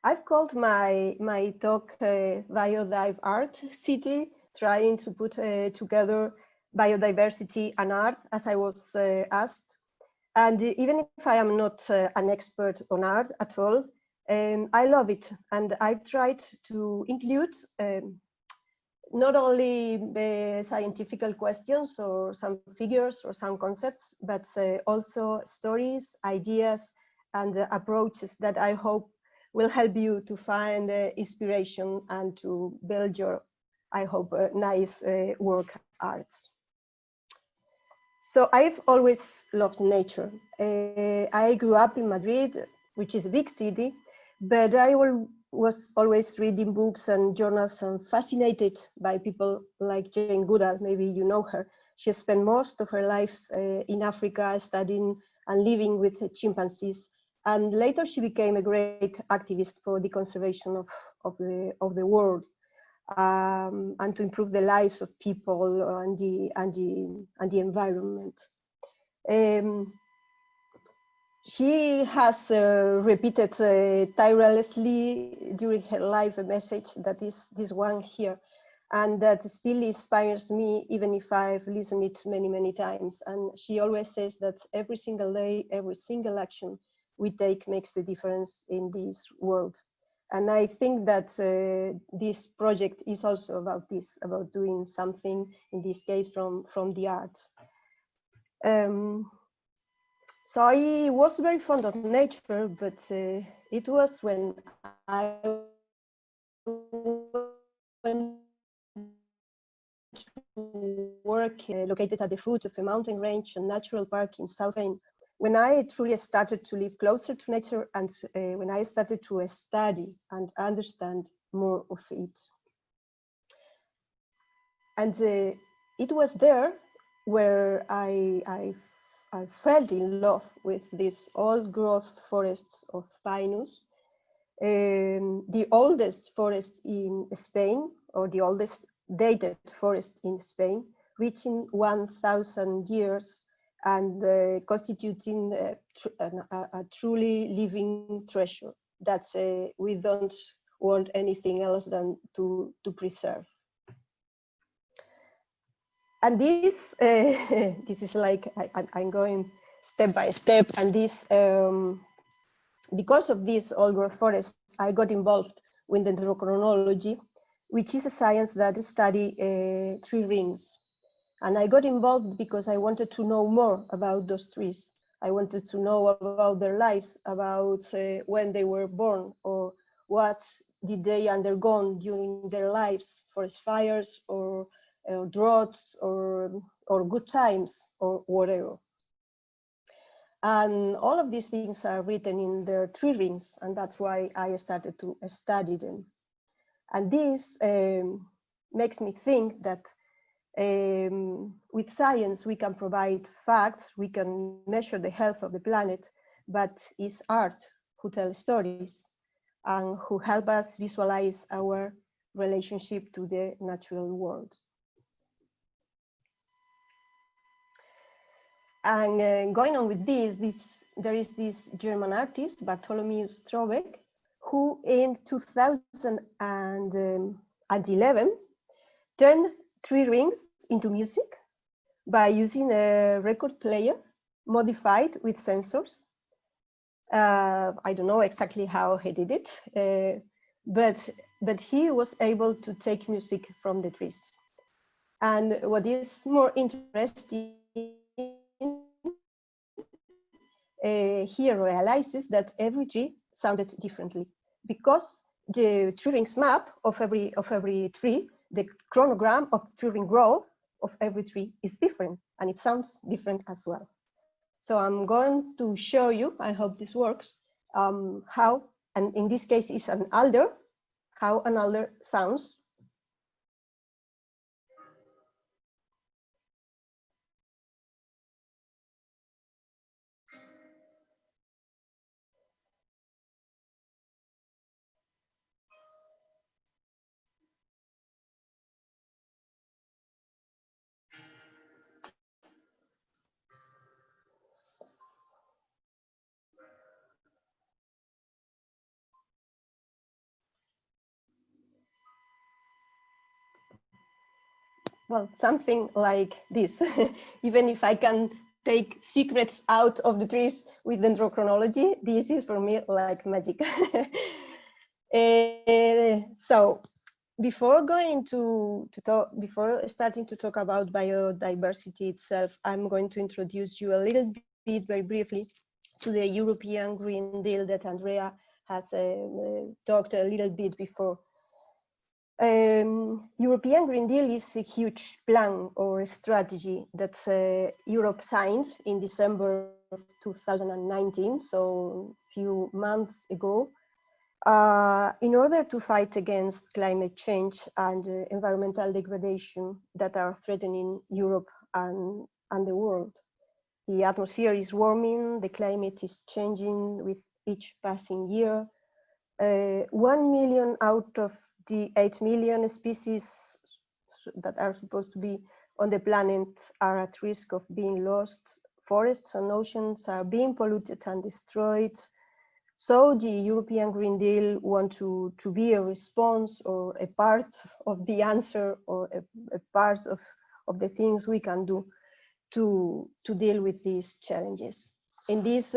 I've called my talk Biodive Art City, trying to put together biodiversity and art, as I was asked. And even if I am not an expert on art at all, I love it. And I've tried to include not only scientific questions or some figures or some concepts, but also stories, ideas, and approaches that I hope will help you to find inspiration and to build your, I hope, nice work arts. So I've always loved nature. I grew up in Madrid, which is a big city, but I was always reading books and journals and fascinated by people like Jane Goodall. Maybe you know her. She spent most of her life in Africa studying and living with chimpanzees. And later she became a great activist for the conservation of the world. And to improve the lives of people and the environment. She has repeated tirelessly during her life a message that is this one here, and that still inspires me even if I've listened it many, many times. And she always says that every single day, every single action we take makes a difference in this world. And I think that this project is also about this, about doing something, in this case, from the arts. So I was very fond of nature, but it was when I went to work located at the foot of a mountain range and natural park in South Spain, when I truly started to live closer to nature, and when I started to study and understand more of it. And it was there where I fell in love with these old growth forests of pinus, the oldest forest in Spain, or the oldest dated forest in Spain, reaching 1,000 years and constituting a truly living treasure that we don't want anything else than to preserve. And this, this is like, I'm going step by step, and this, because of this old growth forest, I got involved with dendrochronology, which is a science that study tree rings. And I got involved because I wanted to know more about those trees. I wanted to know about their lives, about when they were born, or what did they undergo during their lives, forest fires, or droughts, or good times, or whatever. And all of these things are written in their tree rings, and that's why I started to study them. And this makes me think that with science, we can provide facts, we can measure the health of the planet, but it's art who tells stories and who help us visualize our relationship to the natural world. And going on with this, there is this German artist, Bartholomew Strobeck, who in 2011 turned tree rings into music by using a record player modified with sensors. I don't know exactly how he did it, but he was able to take music from the trees. And what is more interesting, he realizes that every tree sounded differently, because the tree rings map of every tree, the chronogram of tree ring growth of every tree is different, and it sounds different as well. So I'm going to show you, I hope this works, how, and in this case it's an alder, how an alder sounds. Well, something like this. Even if I can take secrets out of the trees with dendrochronology, this is for me like magic. So before going to talk, before starting to talk about biodiversity itself, I'm going to introduce you a little bit, very briefly, to the European Green Deal that Andrea has talked a little bit before. European Green Deal is a huge plan or strategy that Europe signed in December 2019, so a few months ago, in order to fight against climate change and environmental degradation that are threatening Europe and the world. The atmosphere is warming, the climate is changing with each passing year. 1 million out of the 8 million species that are supposed to be on the planet are at risk of being lost. Forests and oceans are being polluted and destroyed. So the European Green Deal wants to be a response or a part of the answer, or a part of the things we can do to deal with these challenges. In this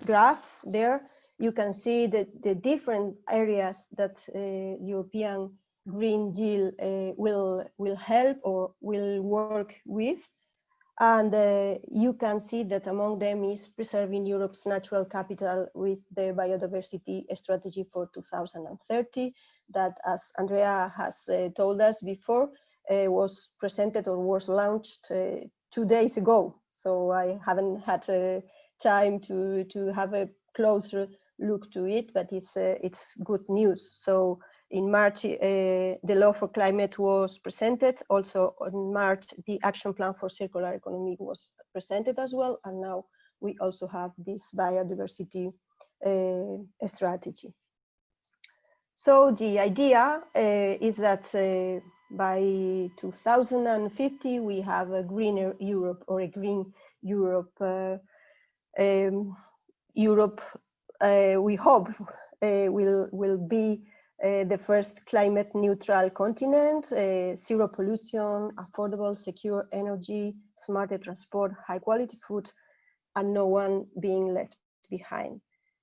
graph there, you can see the different areas that European Green Deal will help or will work with. And you can see that among them is preserving Europe's natural capital with the biodiversity strategy for 2030, that, as Andrea has told us before, was presented or was launched 2 days ago. So I haven't had time to have a closer look to it, but it's good news. So in March, the Law for Climate was presented. Also in March, the Action Plan for Circular Economy was presented as well. And now we also have this biodiversity strategy. So the idea is that by 2050, we have a greener Europe, or a green Europe. Europe, we hope, will be the first climate neutral continent, zero pollution, affordable, secure energy, smarter transport, high quality food, and no one being left behind.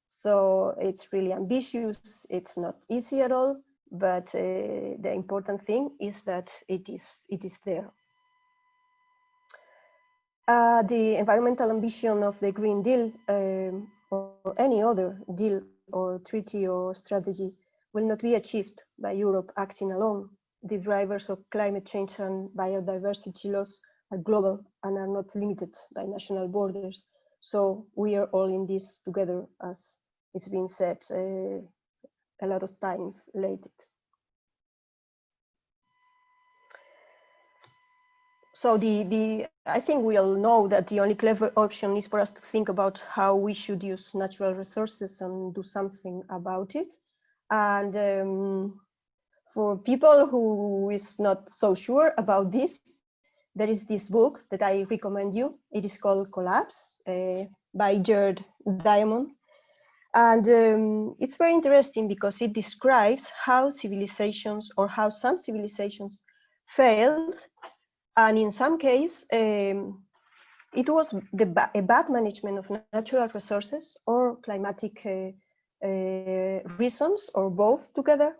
So it's really ambitious. It's not easy at all, but the important thing is that it is there. The environmental ambition of the Green Deal, or any other deal or treaty or strategy, will not be achieved by Europe acting alone. The drivers of climate change and biodiversity loss are global and are not limited by national borders. So we are all in this together, as it's been said a lot of times lately. So I think we all know that the only clever option is for us to think about how we should use natural resources and do something about it. And for people who is not so sure about this, there is this book that I recommend you. It is called Collapse by Jared Diamond. And it's very interesting because it describes how civilizations, or how some civilizations failed. And in some cases, it was a bad management of natural resources or climatic reasons, or both together,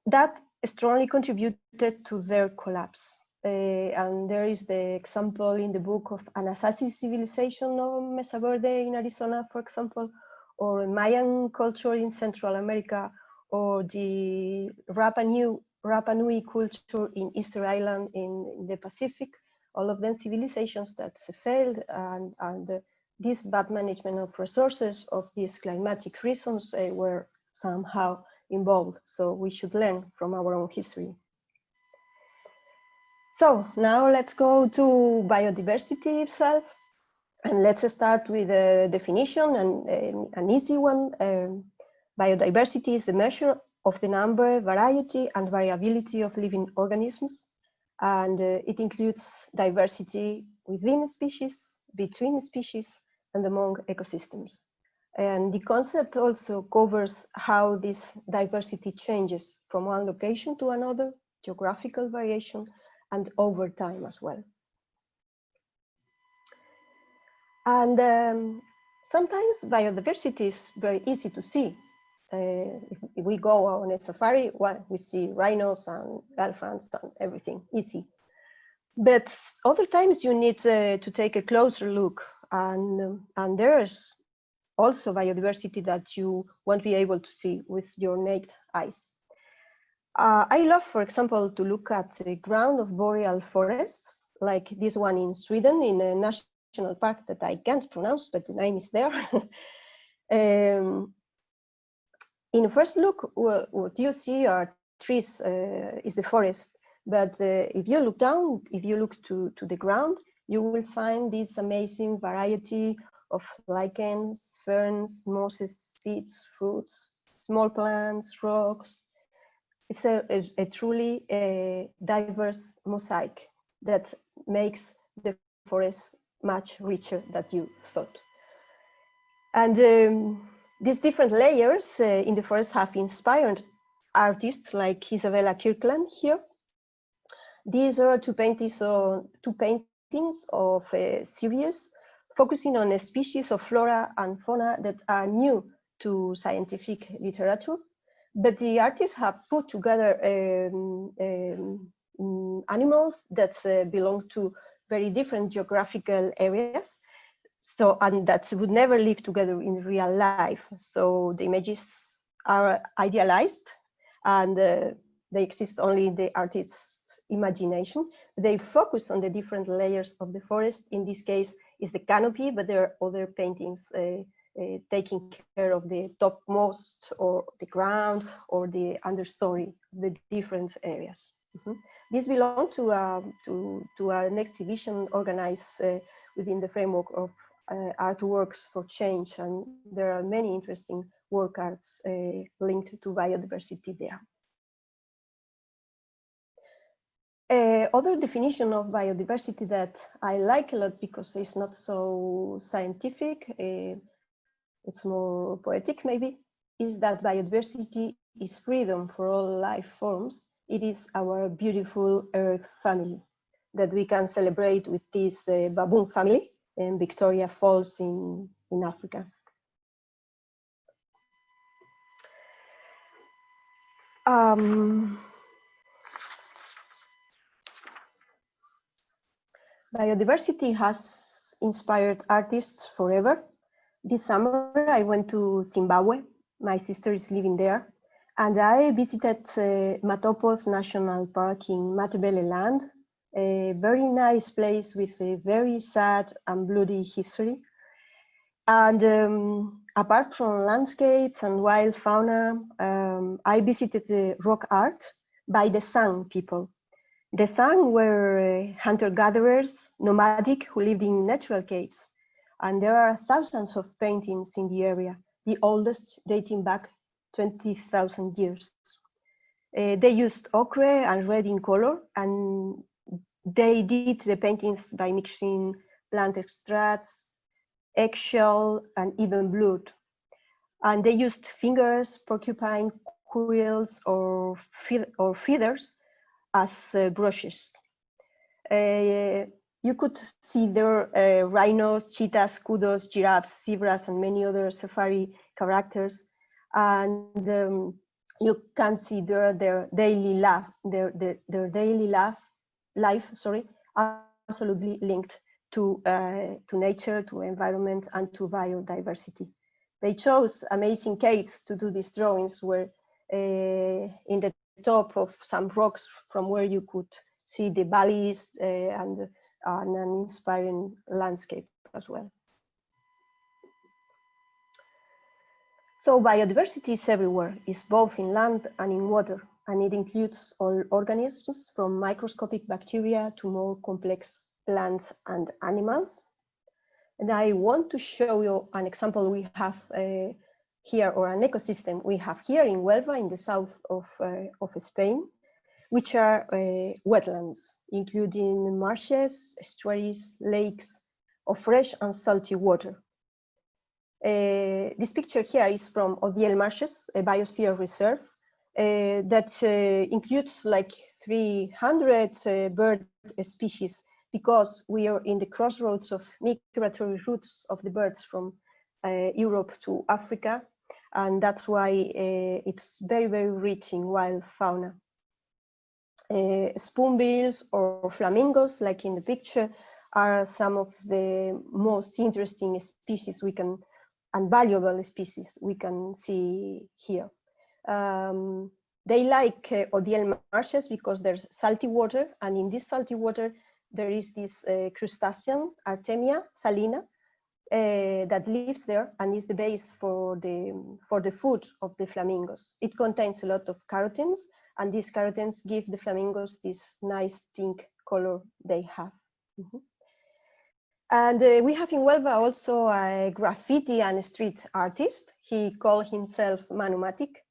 that strongly contributed to their collapse. And there is the example in the book of Anasazi civilization of Mesa Verde in Arizona, for example, or Mayan culture in Central America, or the Rapa Nui culture in Easter Island in the Pacific. All of them civilizations that failed, and this bad management of resources, of these climatic reasons, were somehow involved. So we should learn from our own history. So now let's go to biodiversity itself. And let's start with a definition, and an easy one. Biodiversity is the measure of the number, variety, and variability of living organisms. And it includes diversity within a species, between species, and among ecosystems. And the concept also covers how this diversity changes from one location to another, geographical variation, and over time as well. And sometimes biodiversity is very easy to see. If we go on a safari, well, we see rhinos and elephants and everything, easy. But other times you need to take a closer look, and there's also biodiversity that you won't be able to see with your naked eyes. I love, for example, to look at the ground of boreal forests, like this one in Sweden, in a national park that I can't pronounce, but the name is there. In first look, what you see are trees, is the forest. But if you look down, if you look to the ground, you will find this amazing variety of lichens, ferns, mosses, seeds, fruits, small plants, rocks. It's a truly diverse mosaic that makes the forest much richer than you thought. And these different layers in the forest have inspired artists like Isabella Kirkland here. These are two paintings of a series focusing on a species of flora and fauna that are new to scientific literature. But the artists have put together animals that belong to very different geographical areas, and that would never live together in real life. So the images are idealized, and they exist only in the artist's imagination. They focus on the different layers of the forest. In this case, is the canopy, but there are other paintings taking care of the topmost or the ground or the understory, the different areas. These belong to an exhibition organized within the framework of artworks for change, and there are many interesting work arts linked to biodiversity there. Other definition of biodiversity that I like a lot because it's not so scientific, it's more poetic maybe, is that biodiversity is freedom for all life forms. It is our beautiful Earth family that we can celebrate with this baboon family in Victoria Falls in Africa. Biodiversity has inspired artists forever. This summer I went to Zimbabwe. My sister is living there. And I visited Matopos National Park in Matabeleland, a very nice place with a very sad and bloody history. And apart from landscapes and wild fauna, I visited the rock art by the San people. The San were hunter-gatherers, nomadic, who lived in natural caves. And there are thousands of paintings in the area, the oldest dating back 20,000 years. They used ochre and red in color, and they did the paintings by mixing plant extracts, eggshell, and even blood. And they used fingers, porcupine quills, or feathers as brushes. You could see there rhinos, cheetahs, kudos, giraffes, zebras, and many other safari characters. And you can see there their daily life, absolutely linked to nature, to environment, and to biodiversity. They chose amazing caves to do these drawings, where in the top of some rocks from where you could see the valleys and an inspiring landscape as well. So biodiversity is everywhere. It's both in land and in water, and it includes all organisms from microscopic bacteria to more complex plants and animals. And I want to show you an example we have here, or an ecosystem we have here in Huelva, in the south of Spain, which are wetlands, including marshes, estuaries, lakes of fresh and salty water. This picture here is from Odiel Marshes, a biosphere reserve that includes like 300 bird species, because we are in the crossroads of migratory routes of the birds from Europe to Africa, and that's why it's very, very rich in wild fauna. Spoonbills or flamingos, like in the picture, are some of the most interesting species we can, and valuable species we can see here. They like Odiel marshes because there's salty water, and in this salty water there is this crustacean, Artemia salina, that lives there and is the base for the food of the flamingos. It contains a lot of carotenes, and these carotenes give the flamingos this nice pink color they have. Mm-hmm. And we have in Huelva also a graffiti and street artist. He called himself Manumatic,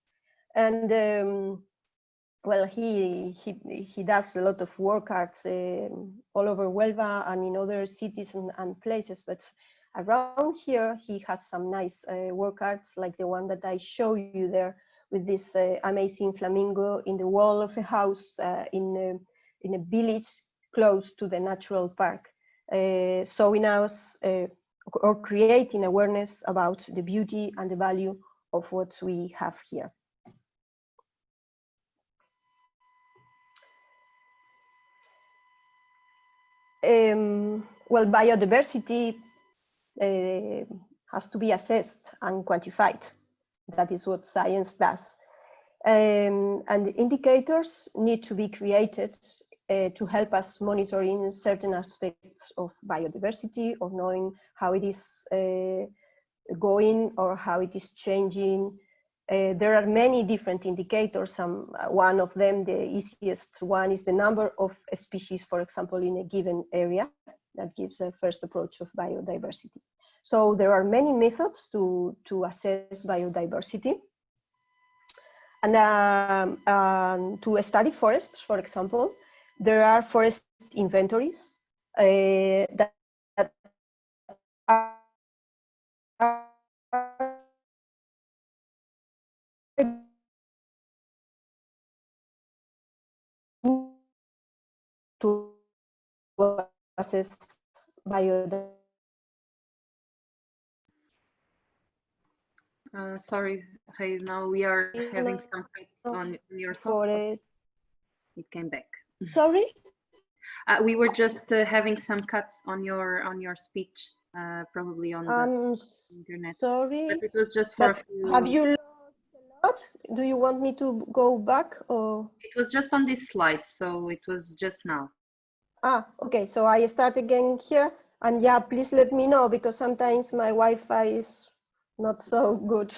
and well, he does a lot of work arts all over Huelva and in other cities and places. But around here, he has some nice work arts, like the one that I show you there, with this amazing flamingo in the wall of a house in a village close to the natural park, showing us or creating awareness about the beauty and the value of what we have here. Well, biodiversity has to be assessed and quantified. That is what science does. And indicators need to be created to help us monitoring certain aspects of biodiversity, or knowing how it is going or how it is changing. There are many different indicators. One of them, the easiest one, is the number of species, for example, in a given area. That gives a first approach of biodiversity. So there are many methods to assess biodiversity. And to study forests, for example, there are forest inventories that are to assess biodiversity. Sorry, Hayes, now we are having some cuts on your talk. It came back. Sorry? We were just having some cuts on your speech, probably on the internet. Sorry. But it was just for a few... Have you lost a lot? Do you want me to go back, or? It was just on this slide, so it was just now. Ah, okay, so I start again here, and yeah, please let me know, because sometimes my Wi-Fi is not so good.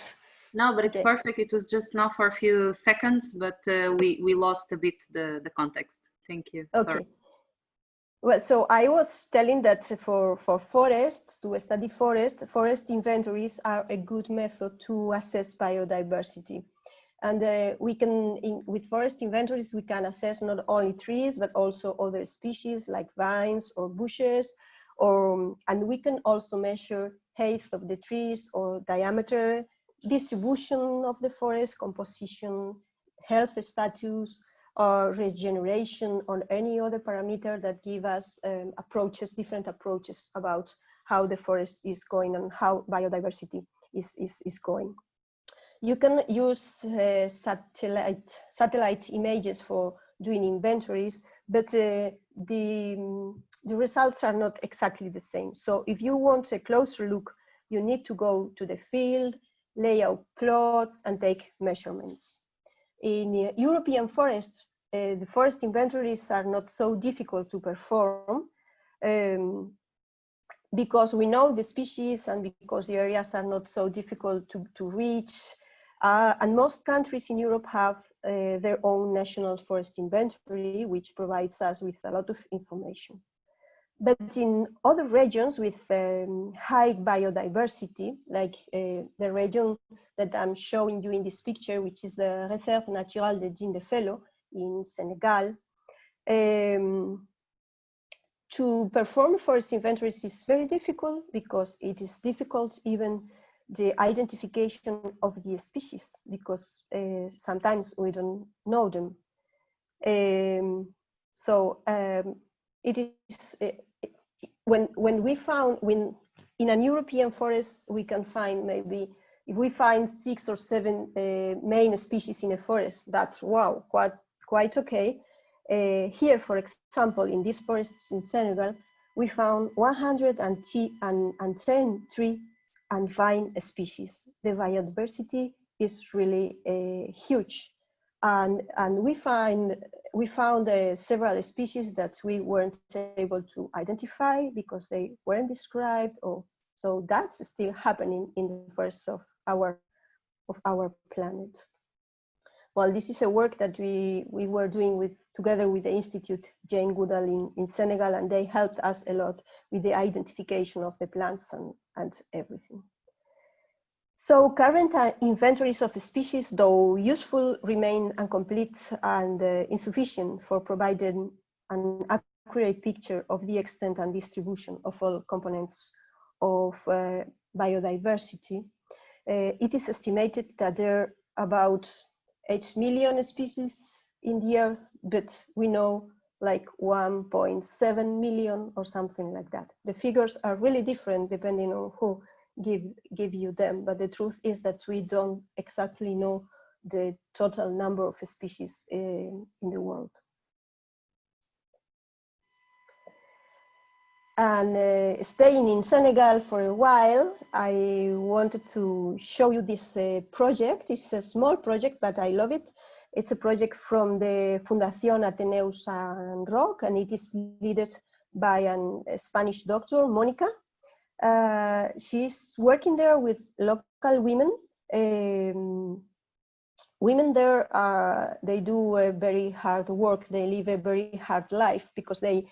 No, but it's perfect. It was just now for a few seconds, but we lost a bit the context. Thank you. Okay. Sorry. Well, so I was telling that for forests, to study forest inventories are a good method to assess biodiversity. And we can, with forest inventories, we can assess not only trees, but also other species like vines or bushes, and we can also measure height of the trees or diameter, distribution of the forest, composition, health status, or regeneration, or any other parameter that give us different approaches about how the forest is going and how biodiversity is going. You can use satellite images for doing inventories, but the results are not exactly the same. So if you want a closer look, you need to go to the field, lay out plots, and take measurements. In European forests, the forest inventories are not so difficult to perform because we know the species and because the areas are not so difficult to reach. And most countries in Europe have their own national forest inventory, which provides us with a lot of information. But in other regions with high biodiversity, like the region that I'm showing you in this picture, which is the Réserve Naturelle de Dindéfelo in Senegal, to perform forest inventories is very difficult, because it is difficult even the identification of the species, because sometimes we don't know them. It is when we found in an European forest we can find, maybe if we find 6 or 7 main species in a forest, that's wow, quite okay. Here, for example, in these forests in Senegal, we found 110 tree and vine species. The biodiversity is really huge, and we found several species that we weren't able to identify because they weren't described, or so that's still happening in the forests of our planet. Well, this is a work that we were doing together with the Institute Jane Goodall in Senegal, and they helped us a lot with the identification of the plants and everything. So current inventories of species, though useful, remain incomplete and insufficient for providing an accurate picture of the extent and distribution of all components of biodiversity. It is estimated that there are about 8 million species in the Earth, but we know like 1.7 million or something like that. The figures are really different depending on who give you them, but the truth is that we don't exactly know the total number of species in the world. And staying in Senegal for a while, I wanted to show you this project. It's a small project, but I love it. It's a project from the Fundación Ateneu San Roc, and it is led by a Spanish doctor, Mónica. She's working there with local women. Women there they do a very hard work. They live a very hard life because they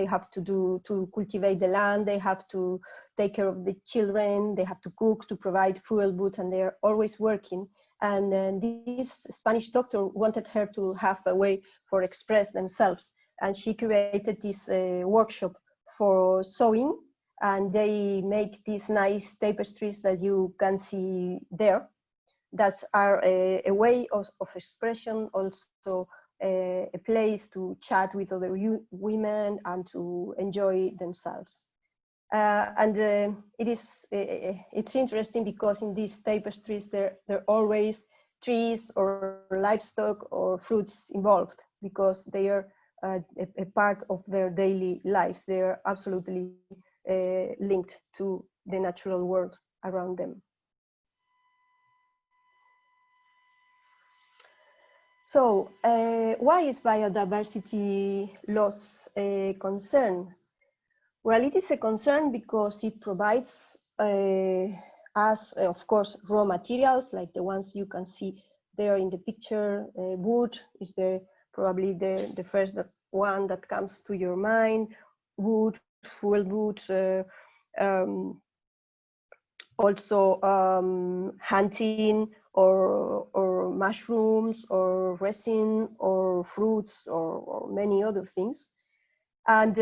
have to cultivate the land. They have to take care of the children. They have to cook, to provide food, and they're always working. And this Spanish doctor wanted her to have a way for express themselves, and she created this workshop for sewing. And they make these nice tapestries that you can see there. That are a way of expression, also a place to chat with other women and to enjoy themselves. It's interesting because in these tapestries there are always trees or livestock or fruits involved, because they are a part of their daily lives. They are absolutely linked to the natural world around them. So why is biodiversity loss a concern? Well, it is a concern because it provides us, of course, raw materials like the ones you can see there in the picture. Wood is probably the first one that comes to your mind. Wood, fuel wood, also hunting or mushrooms or resin or fruits or many other things. And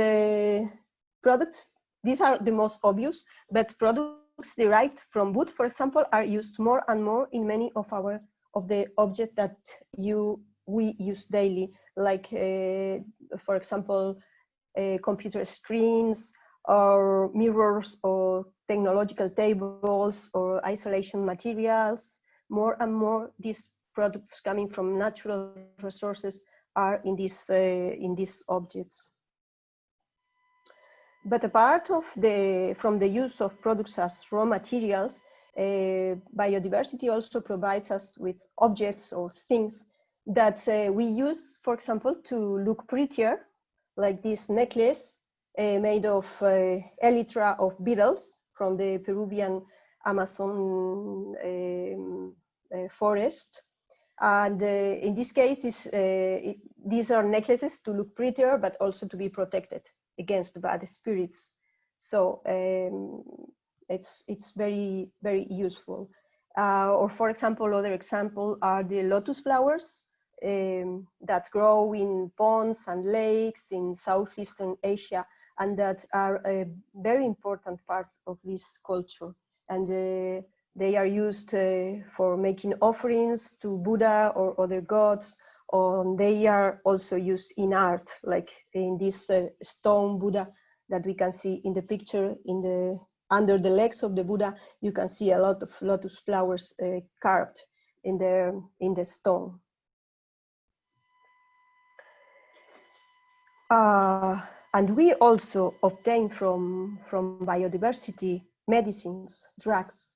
products, these are the most obvious, but products derived from wood, for example, are used more and more in many of the objects that we use daily, like for example, computer screens or mirrors or technological tables or isolation materials. More and more these products coming from natural resources are in these objects. But apart from the use of products as raw materials, biodiversity also provides us with objects or things that we use, for example, to look prettier, like this necklace made of elytra of beetles from the Peruvian Amazon forest. And in this case, these are necklaces to look prettier, but also to be protected against bad spirits. So it's very, very useful. Or for example, other example are the lotus flowers that grow in ponds and lakes in Southeastern Asia, and that are a very important part of this culture. And They are used for making offerings to Buddha or other gods, or they are also used in art, like in this stone Buddha that we can see in the picture. Under the legs of the Buddha, you can see a lot of lotus flowers carved in the stone. And we also obtain from biodiversity medicines, drugs.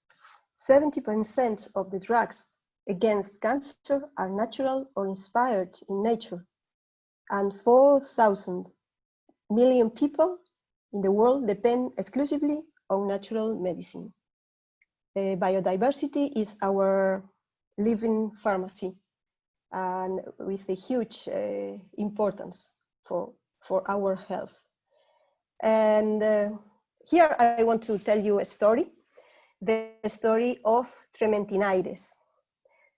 70% of the drugs against cancer are natural or inspired in nature. And 4,000 million people in the world depend exclusively on natural medicine. Biodiversity is our living pharmacy, and with a huge importance for our health. And here I want to tell you a story, the story of Trementinaires.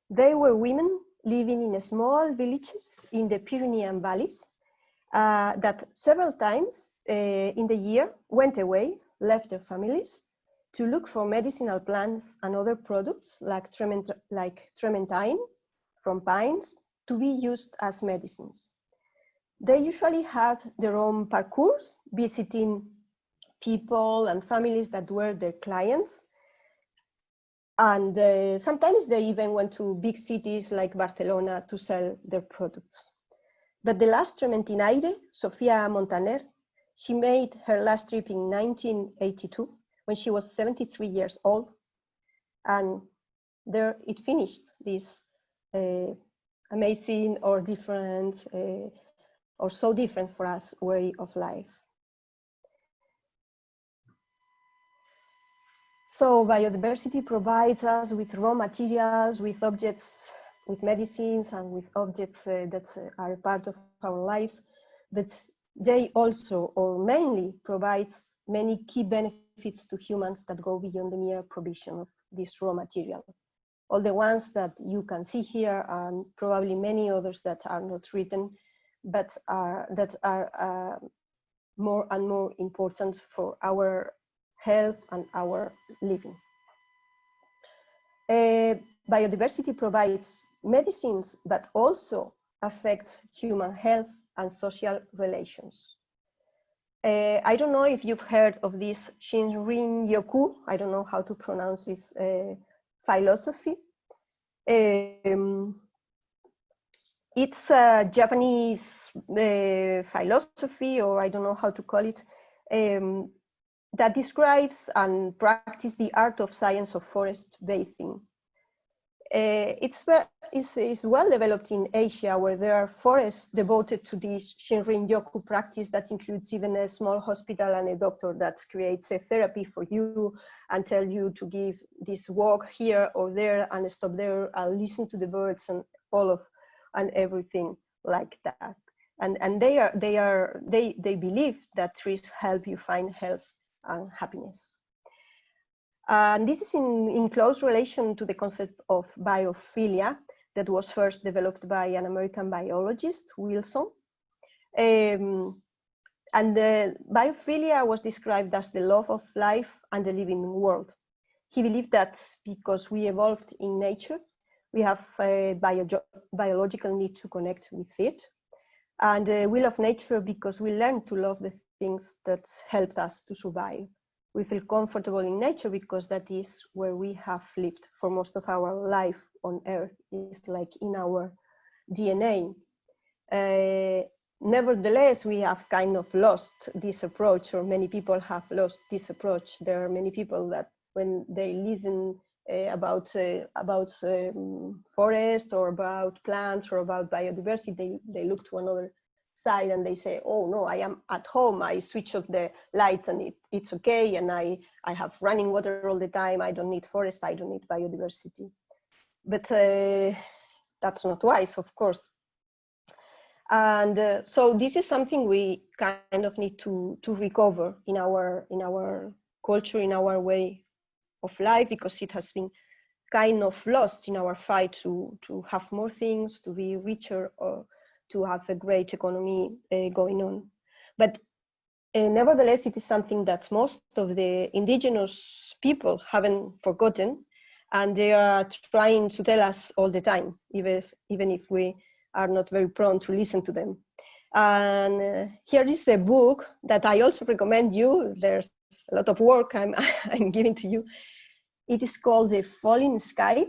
They were women living in small villages in the Pyrenean valleys that several times in the year went away, left their families to look for medicinal plants and other products like trementine from pines to be used as medicines. They usually had their own parcours, visiting people and families that were their clients. And sometimes they even went to big cities like Barcelona to sell their products. But the last Trementinaire, Sofia Montaner, she made her last trip in 1982 when she was 73 years old. And there it finished, this amazing or different or so different for us way of life. So biodiversity provides us with raw materials, with objects, with medicines, and with objects that are part of our lives, but they also, or mainly, provides many key benefits to humans that go beyond the mere provision of this raw material. All the ones that you can see here, and probably many others that are not written, but that are more and more important for our health and our living. Biodiversity provides medicines, but also affects human health and social relations. I don't know if you've heard of this Shinrin-yoku, I don't know how to pronounce this philosophy. It's a Japanese philosophy, or I don't know how to call it, that describes and practices the art of science of forest bathing. It's well developed in Asia, where there are forests devoted to this Shinrin-yoku practice that includes even a small hospital and a doctor that creates a therapy for you and tell you to give this walk here or there and stop there and listen to the birds and and everything like that. And they believe that trees help you find health and happiness. And this is in close relation to the concept of biophilia that was first developed by an American biologist, Wilson. And the biophilia was described as the love of life and the living world. He believed that because we evolved in nature, we have a biological need to connect with it. And we love nature because we learn to love the things that helped us to survive. We feel comfortable in nature because that is where we have lived for most of our life on Earth. It's like in our DNA. Nevertheless, we have kind of lost this approach, or many people have lost this approach. There are many people that when they listen about forest or about plants or about biodiversity, they look to another side and they say, oh no, I am at home, I switch off the light and it's okay, and I have running water all the time, I don't need forest, I don't need biodiversity. But that's not wise, of course. And so this is something we kind of need to recover in our culture, in our way of life, because it has been kind of lost in our fight to have more things, to be richer, or to have a great economy going on. But nevertheless, it is something that most of the indigenous people haven't forgotten. and they are trying to tell us all the time, even if we are not very prone to listen to them. And here is a book that I also recommend you. There's a lot of work I'm giving to you. It is called The Falling Sky.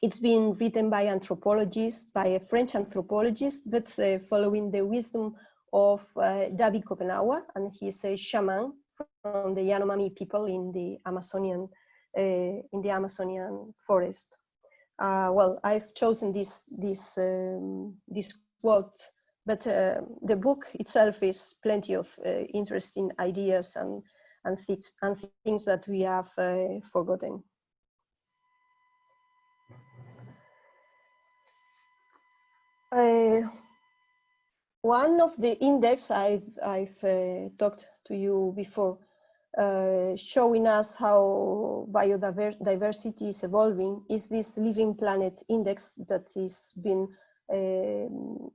It's been written by anthropologists, by a French anthropologist, but following the wisdom of David Kopenawa, and he's a shaman from the Yanomami people in the Amazonian forest. Well, I've chosen this quote, but the book itself is plenty of interesting ideas and things that we have forgotten. One of the index I've talked to you before, showing us how biodiversity is evolving, is this Living Planet Index that is been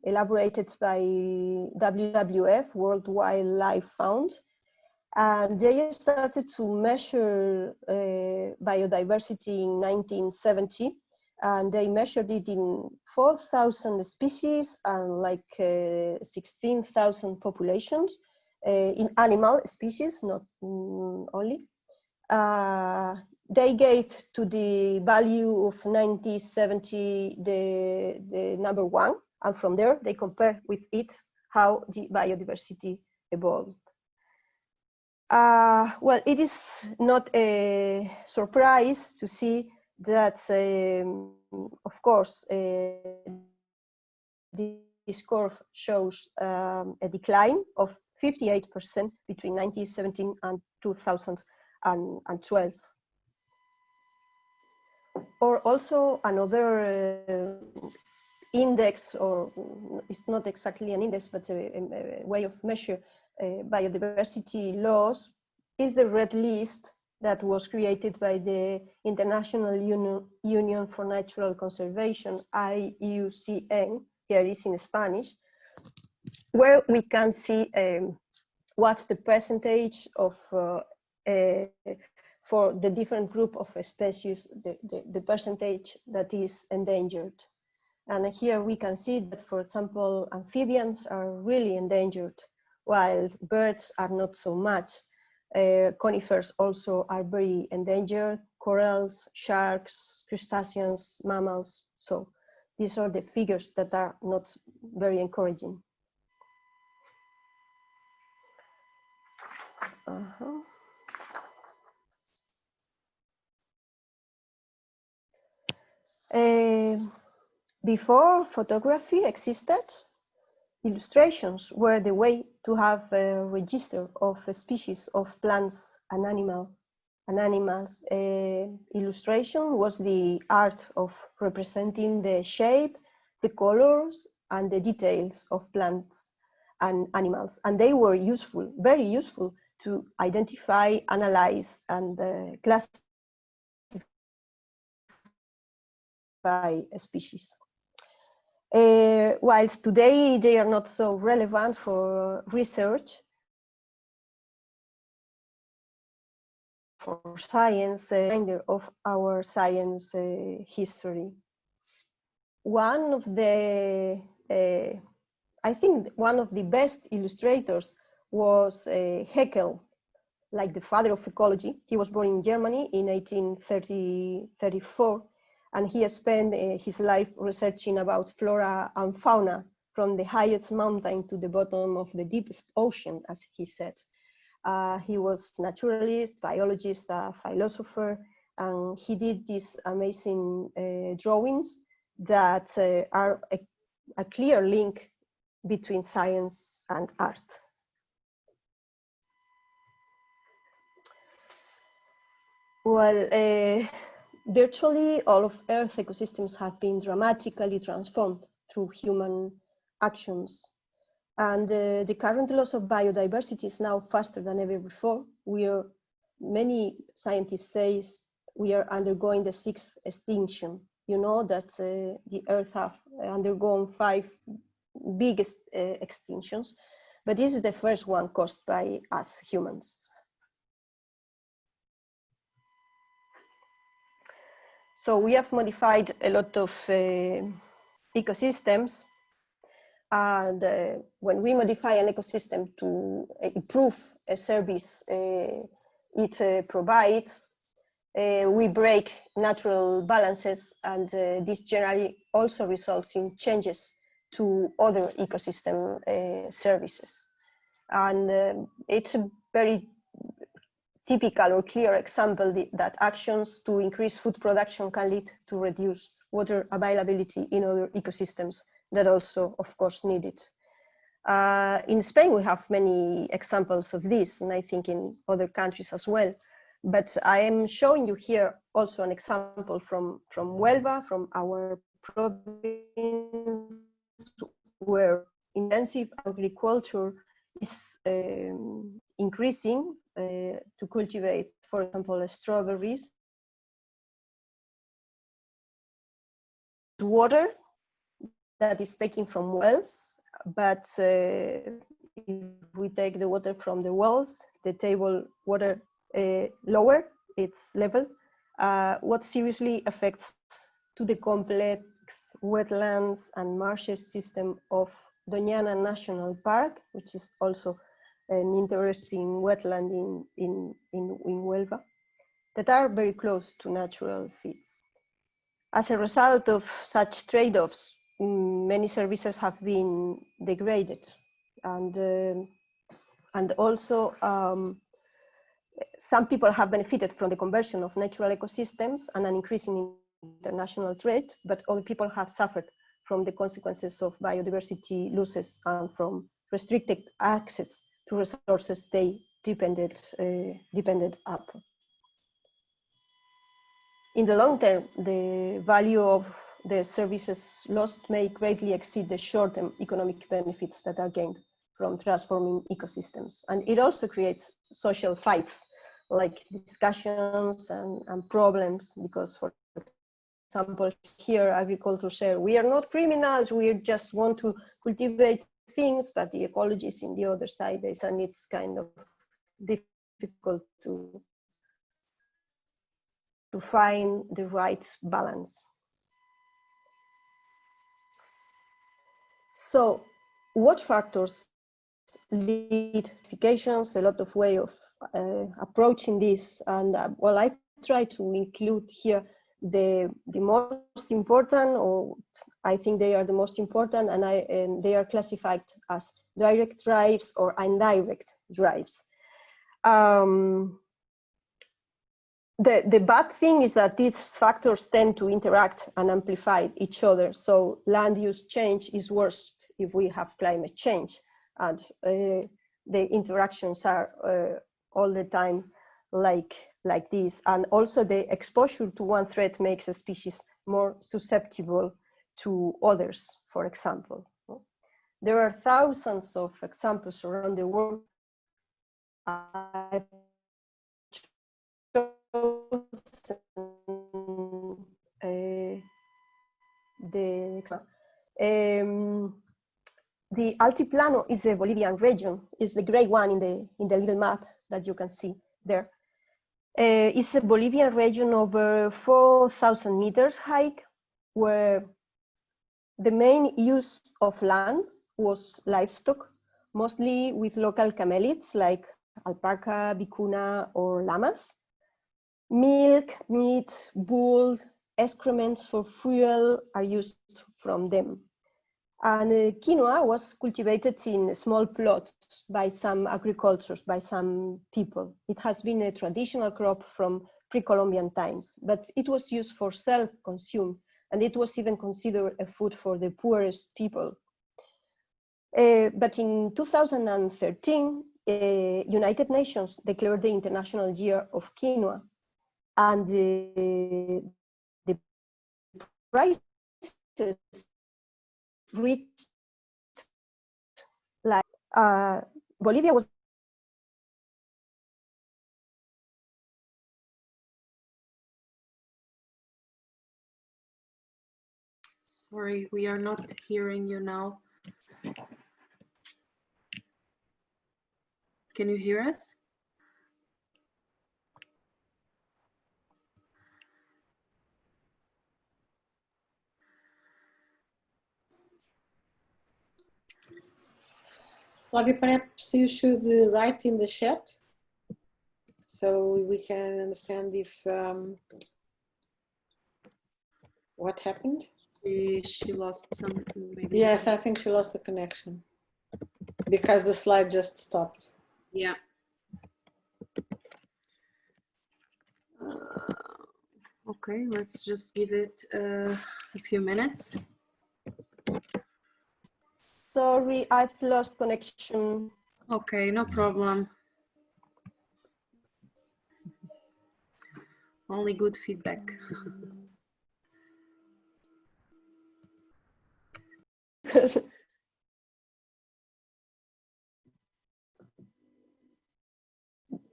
elaborated by WWF, World Wildlife Fund. And they started to measure biodiversity in 1970, and they measured it in 4,000 species and like 16,000 populations in animal species, not only. They gave to the value of 1970 the number 1, and from there they compare with it how the biodiversity evolved. Well, it is not a surprise to see that, of course, this curve shows a decline of 58% between 1917 and 2012. Or also another index, or it's not exactly an index, but a way of measure biodiversity loss, is the red list that was created by the International Union for Natural Conservation, IUCN, here is in Spanish, where we can see what's the percentage of, for the different group of species, the percentage that is endangered. And here we can see that, for example, amphibians are really endangered, while birds are not so much. Conifers also are very endangered, corals, sharks, crustaceans, mammals. So these are the figures that are not very encouraging. Before photography existed, illustrations were the way to have a register of a species of plants and animals. Illustration was the art of representing the shape, the colors, and the details of plants and animals. And they were useful, very useful, to identify, analyze, and classify a species. Whilst today they are not so relevant for research, for science, reminder of our science history. One of the, I think one of the best illustrators was Haeckel, like the father of ecology. He was born in Germany in 1834, and he spent his life researching about flora and fauna from the highest mountain to the bottom of the deepest ocean, as he said. He was a naturalist, biologist, philosopher, and he did these amazing drawings that are a clear link between science and art. Well, virtually all of Earth's ecosystems have been dramatically transformed through human actions. And the current loss of biodiversity is now faster than ever before. Many scientists say we are undergoing the 6th extinction. You know that the Earth have undergone 5 biggest extinctions, but this is the first one caused by us humans. So we have modified a lot of ecosystems. And when we modify an ecosystem to improve a service it provides, we break natural balances, and this generally also results in changes to other ecosystem services. And it's a very typical or clear example that actions to increase food production can lead to reduce water availability in other ecosystems that also, of course, need it. In Spain, we have many examples of this, and I think in other countries as well. But I am showing you here also an example from Huelva, from our province, where intensive agriculture is increasing to cultivate, for example, strawberries. Water that is taken from wells, but if we take the water from the wells, the table water lower its level, what seriously affects to the complex wetlands and marshes system of Doñana National Park, which is also an interesting wetland in Huelva, that are very close to natural feeds. As a result of such trade-offs, many services have been degraded, and also some people have benefited from the conversion of natural ecosystems and an increasing international trade, but other people have suffered from the consequences of biodiversity losses and from restricted access to resources they depended upon. In the long term, the value of the services lost may greatly exceed the short-term economic benefits that are gained from transforming ecosystems. And it also creates social fights, like discussions and problems, because, for example, here agriculture say, we are not criminals, we just want to cultivate things, but the ecologists in the other side, and it's kind of difficult to find the right balance. So what factors lead to modifications? A lot of way of approaching this, and well, I try to include here the most important, or I think they are the most important, and they are classified as direct drives or indirect drives. The bad thing is that these factors tend to interact and amplify each other. So land use change is worse if we have climate change, and the interactions are all the time like this. And also the exposure to one threat makes a species more susceptible to others, for example. There are thousands of examples around the world. The Altiplano is the Bolivian region, is the gray one in the little map that you can see there. It's a Bolivian region over 4,000 meters high, where the main use of land was livestock, mostly with local camelids like alpaca, vicuna, or llamas. Milk, meat, wool, excrements for fuel are used from them. And quinoa was cultivated in small plots by some agricultures, by some people. It has been a traditional crop from pre-Columbian times, but it was used for self-consume, and it was even considered a food for the poorest people. But in 2013, United Nations declared the International Year of Quinoa, and the prices reached like Bolivia was Sorry, we are not hearing you now. Can you hear us? Flavia, perhaps you should write in the chat so we can understand if what happened. She lost some, maybe. Yes, I think she lost the connection because the slide just stopped. Yeah. Okay, let's just give it a few minutes. Sorry, I've lost connection. Okay, no problem. Only good feedback.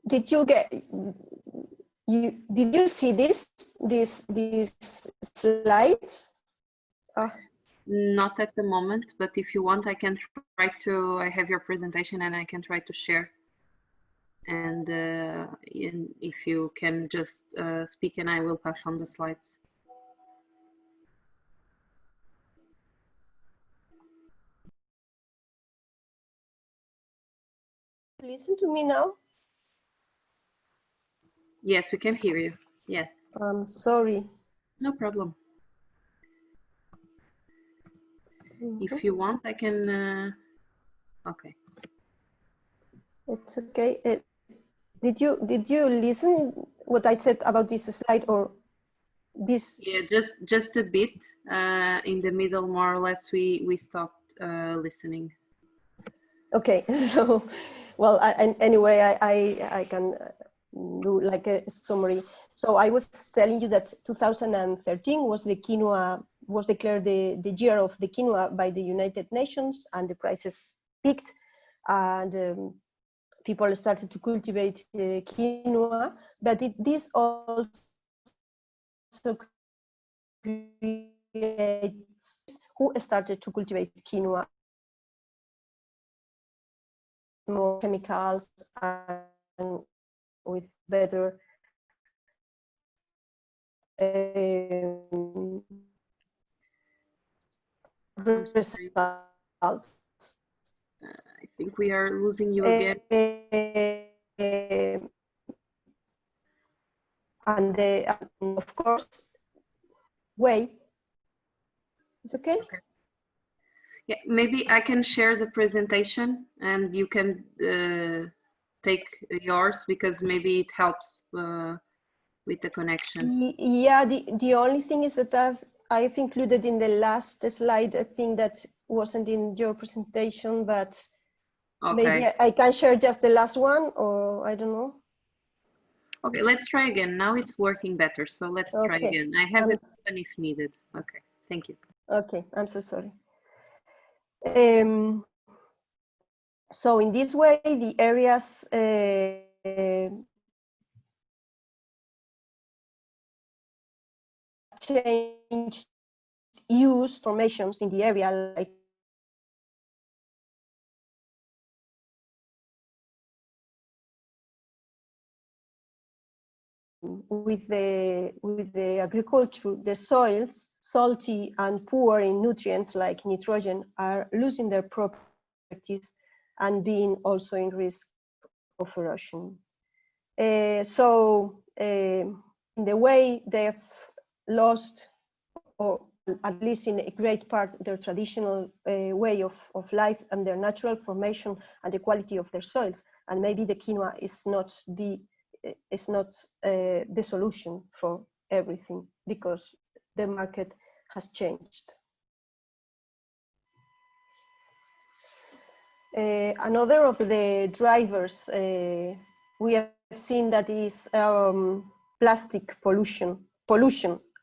Did you see this slide? Not at the moment, but if you want, I can try to. I have your presentation, and I can try to share. And if you can just speak, and I will pass on the slides. Listen to me now. Yes, we can hear you. Yes. I'm sorry. No problem. If you want, I can. Okay. It's okay. Did you listen what I said about this slide or this? Yeah, just a bit. In the middle, more or less, we stopped listening. Okay, so well, anyway, I can do like a summary. So I was telling you that 2013 was declared the year of the quinoa by the United Nations, and the prices peaked, and people started to cultivate quinoa. But this also creates who started to cultivate quinoa, more chemicals and with better results. I think we are losing you again. And of course, wait. It's okay? Okay. Yeah, maybe I can share the presentation and you can take yours, because maybe it helps with the connection. Yeah, the only thing is that I've included in the last slide a thing that wasn't in your presentation, but Okay. maybe I can share just the last one, or I don't know. Okay, let's try again. Now it's working better, so let's try again. I have it open if needed. Okay, thank you. Okay, I'm so sorry. So in this way, the areas changed use formations in the area, like with the agriculture, the soils, salty and poor in nutrients like nitrogen, are losing their properties and being also in risk of erosion. So in the way they've lost, or at least in a great part, their traditional way of life and their natural formation and the quality of their soils. And maybe the quinoa is not the solution for everything, because the market has changed. Another of the drivers we have seen that is plastic pollution,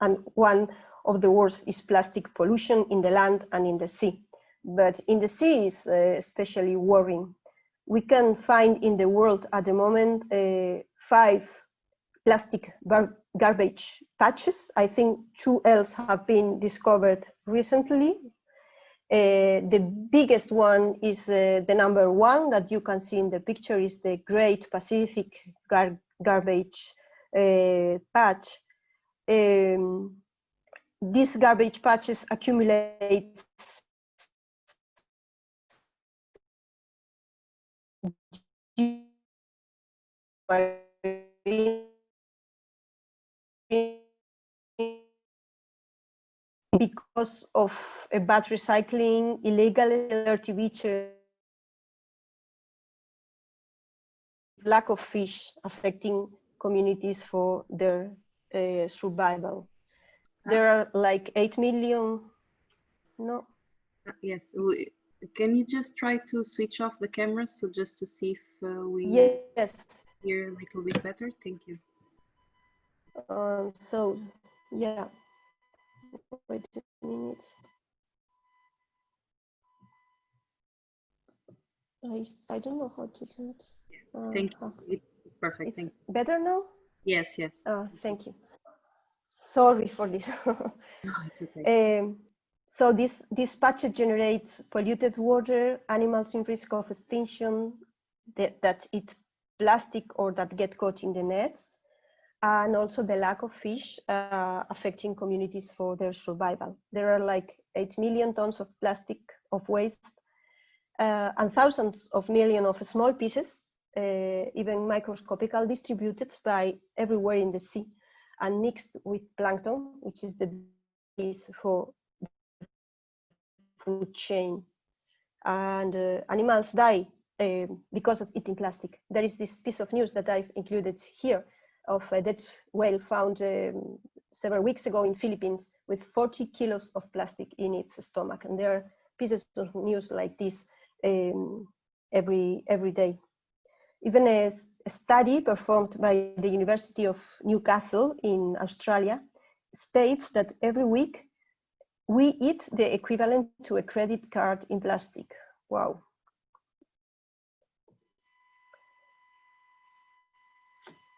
and one of the worst is plastic pollution in the land and in the sea. But in the sea is especially worrying. We can find in the world at the moment 5 plastic garbage patches. I think 2 else have been discovered recently. The biggest one is the number 1 that you can see in the picture, is the Great Pacific garbage patch. These garbage patches accumulate because of a bad recycling, illegal dirty beaches, lack of fish affecting communities for their survival. There are like 8 million, no? Yes, can you just try to switch off the camera, so just to see if we Yes. hear a little bit better? Thank you. So, yeah, wait a minute. I don't know how to do it. Thank you. It's perfect. It's Thank you. better now? Yes, yes. Thank you. Sorry for this. No, it's okay. So this patch generates polluted water, animals in risk of extinction that eat plastic or that get caught in the nets, and also the lack of fish affecting communities for their survival. There are like 8 million tons of plastic of waste and thousands of millions of small pieces, even microscopical, distributed by everywhere in the sea and mixed with plankton, which is the base for food chain. And animals die because of eating plastic. There is this piece of news that I've included here of a dead whale found several weeks ago in Philippines with 40 kilos of plastic in its stomach. And there are pieces of news like this every day. Even a study performed by the University of Newcastle in Australia states that every week we eat the equivalent to a credit card in plastic. Wow.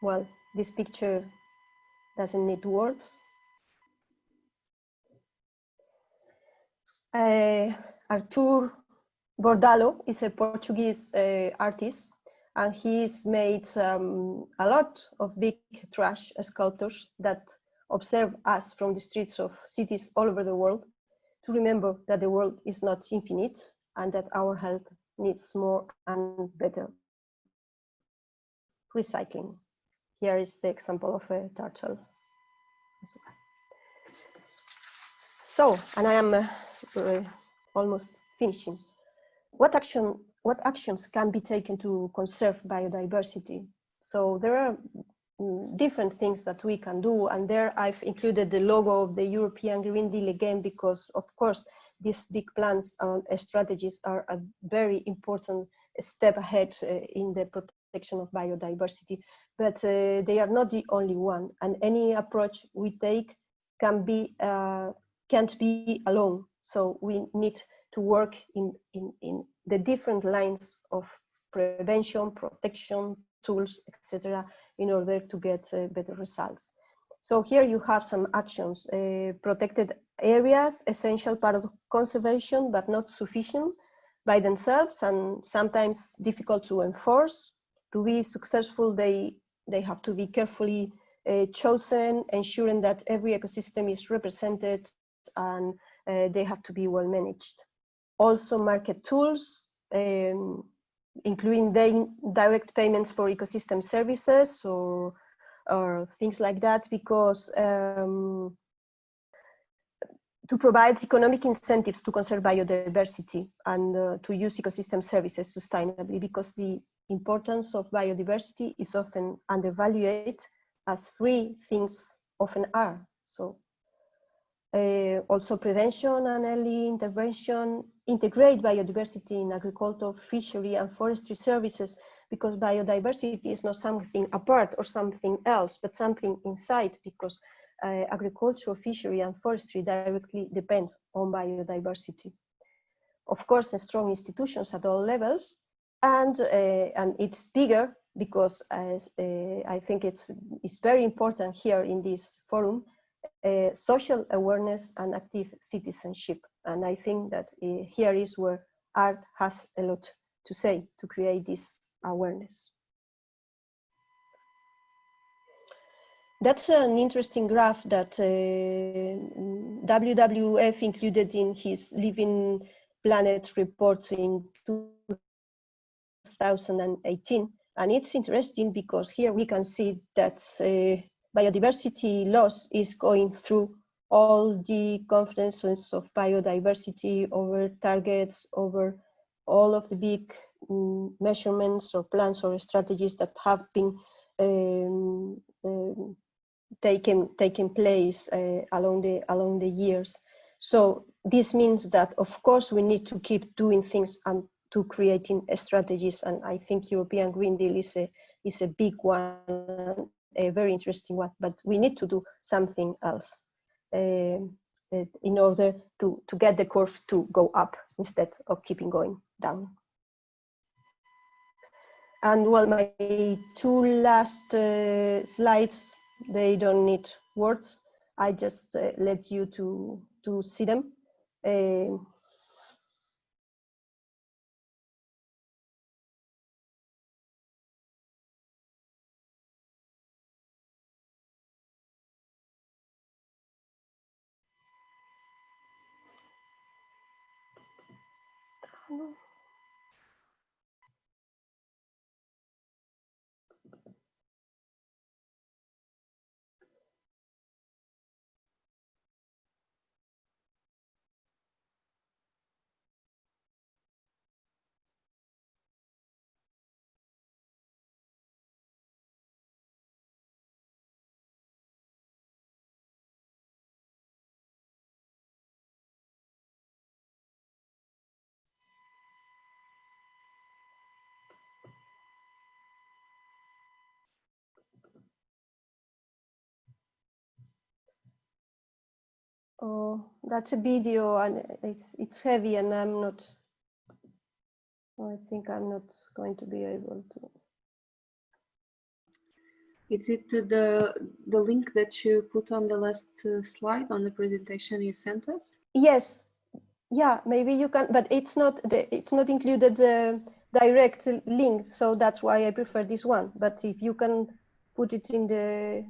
Well, this picture doesn't need words. Artur Bordalo is a Portuguese artist, and he's made a lot of big trash sculptures that observe us from the streets of cities all over the world to remember that the world is not infinite and that our health needs more and better recycling. Here is the example of a turtle. So, and I am almost finishing. What actions can be taken to conserve biodiversity? So there are different things that we can do, and there I've included the logo of the European Green Deal again, because of course these big plans and strategies are a very important step ahead in the protection of biodiversity, but they are not the only one, and any approach we take can't be alone. So we need to work in the different lines of prevention, protection, tools, etc., in order to get better results. So here you have some actions. Protected areas, essential part of conservation, but not sufficient by themselves and sometimes difficult to enforce. To be successful, they have to be carefully chosen, ensuring that every ecosystem is represented, and they have to be well managed. Also market tools, including direct payments for ecosystem services or things like that, because to provide economic incentives to conserve biodiversity and to use ecosystem services sustainably, because the importance of biodiversity is often undervalued, as free things often are. So also prevention and early intervention, integrate biodiversity in agriculture, fishery and forestry services, because biodiversity is not something apart or something else, but something inside, because agriculture, fishery and forestry directly depend on biodiversity. Of course, strong institutions at all levels, and it's bigger because I think it's very important here in this forum, social awareness and active citizenship. And I think that here is where art has a lot to say to create this awareness. That's an interesting graph that WWF included in his Living Planet report in 2018. 2018. And it's interesting because here we can see that biodiversity loss is going through all the conferences of biodiversity, over targets, over all of the big measurements or plans or strategies that have been taken place along the years. So this means that, of course, we need to keep doing things and to creating strategies. And I think European Green Deal is a big one, a very interesting one. But we need to do something else in order to get the curve to go up instead of keeping going down. And well, my two last slides, they don't need words. I just let you to see them. Oh, that's a video and it's heavy and I think I'm not going to be able to. Is it the link that you put on the last slide on the presentation you sent us? Yes, yeah, maybe you can, but it's not included the direct link, so that's why I prefer this one. But if you can put it in the,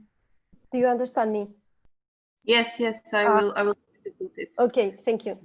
do you understand me? Yes, I will put it. Okay, thank you.